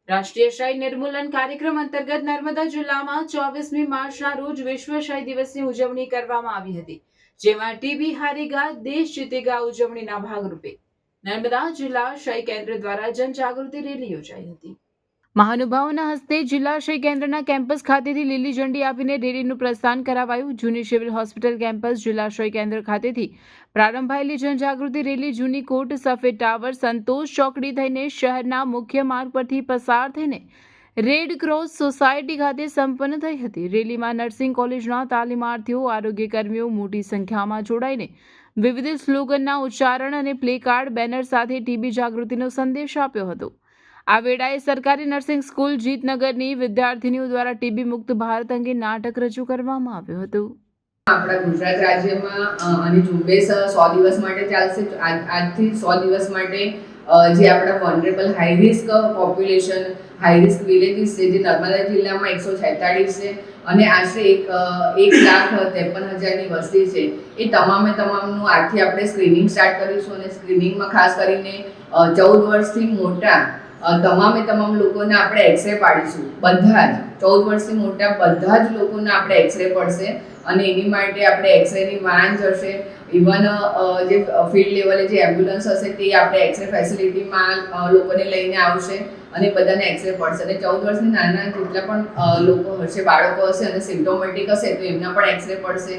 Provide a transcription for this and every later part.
રાષ્ટ્રીય ક્ષય નિર્મૂલન કાર્યક્રમ અંતર્ગત નર્મદા જિલ્લામાં 24મી માર્ચના રોજ વિશ્વ ક્ષય દિવસની ઉજવણી કરવામાં આવી હતી, જેમાં ટીબી હારેગા દેશ જીતેગા ઉજવણીના ભાગરૂપે નર્મદા જિલ્લા ક્ષય કેન્દ્ર દ્વારા જનજાગૃતિ રેલી યોજાઈ હતી। મહાનુભાવોના હસ્તે જિલ્લા ક્ષય કેન્દ્રના કેમ્પસ ખાતેથી લીલી ઝંડી આપીને રેલીનું પ્રસ્થાન કરાવાયું। જૂની સિવિલ હોસ્પિટલ કેમ્પસ જિલ્લા ક્ષય કેન્દ્ર ખાતેથી પ્રારંભાયેલી જનજાગૃતિ રેલી જૂની કોટ, સફેદ ટાવર, સંતોષ ચોકડી થઈને શહેરના મુખ્ય માર્ગ પરથી પસાર થઈને રેડ ક્રોસ સોસાયટી ખાતે સંપન્ન થઈ હતી। રેલીમાં નર્સિંગ કોલેજના તાલીમાર્થીઓ, આરોગ્ય કર્મીઓ મોટી સંખ્યામાં જોડાઈને વિવિધ સ્લોગનના ઉચ્ચારણ અને પ્લે કાર્ડ, બેનર સાથે ટીબી જાગૃતિનો સંદેશ આપ્યો હતો। આ વેળાએ સરકારી નર્સિંગ સ્કૂલ જીતનગરની વિદ્યાર્થીનીઓ દ્વારા ટીબી મુક્ત ભારત અંગે નાટક રજૂ કરવામાં આવ્યું હતું। આપણા ગુજરાત રાજ્યમાં આની ઝુંબેશ 100 દિવસ માટે ચાલશે। આજથી 100 દિવસ માટે જે આપણા vulnerable high risk population, high risk villages છે, જે નર્મદા જિલ્લામાં 146 છે અને આશરે 1,53,000ની વસ્તી છે, એ તમામનું આજથી આપણે સ્ક્રીનિંગ સ્ટાર્ટ કરીશું અને સ્ક્રીનિંગમાં ખાસ કરીને 14 વર્ષથી મોટા તમામ લોકોને આપણે એક્સરે પાડીશું। બધા જ 14 વર્ષથી મોટા બધા જ લોકોને આપણે એક્સરે પડશે અને એની માટે આપણે એક્સરેની વાન જશે। ઇવન જે ફિલ્ડ લેવલે જે એમ્બ્યુલન્સ હશે તે આપણે એક્સરે ફેસિલિટીમાં લોકોને લઈને આવશે અને બધાને એક્સરે પડશે। અને 14 વર્ષની નાના જેટલા પણ લોકો હશે, બાળકો હશે અને સિમ્પ્ટોમેટિક હશે તો એમના પણ એક્સરે પડશે।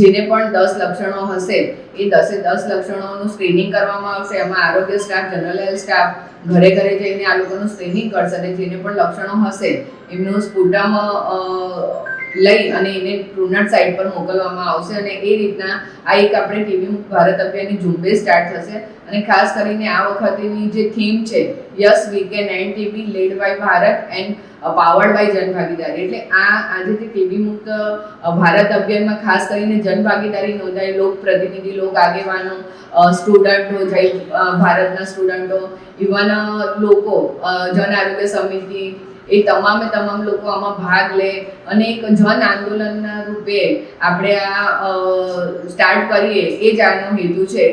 જેને પણ 10 લક્ષણો હશે એ 10 લક્ષણોનું સ્ક્રીનિંગ કરવામાં આવશે। એમાં આરોગ્ય સ્ટાફ, જનરલ હેલ્થ સ્ટાફ ઘરે જઈને આ લોકોનું સ્ક્રીનિંગ કરશે અને જેને પણ લક્ષણો હશે એમનું સ્પુટમ લઈ અને એને ટ્રુનટ સાઇટ પર મોકલવામાં આવશે અને એ રીતના આ એક આપણે ટીબી મુક્ત ભારત અભિયાનની ઝુંબેશ સ્ટાર્ટ થશે। અને ખાસ કરીને આ વખતની જે થીમ છે, yes we can end TB led by Bharat and powered by Janbhagidari. એટલે આજે જે ટીબી મુક્ત ભારત અભિયાનમાં ખાસ કરીને જનભાગીદારી નોંધાય, લોક પ્રતિનિધિ, લોક આગેવાનો, સ્ટુડન્ટો, જય ભારતના સ્ટુડન્ટો, ઇવન લોકો, જન આરોગ્ય સમિતિ, એ તમામ લોકો આમાં ભાગ લે અને એક જન આંદોલનના રૂપે આપણે આ સ્ટાર્ટ કરીએ, એ જ આનો હેતુ છે।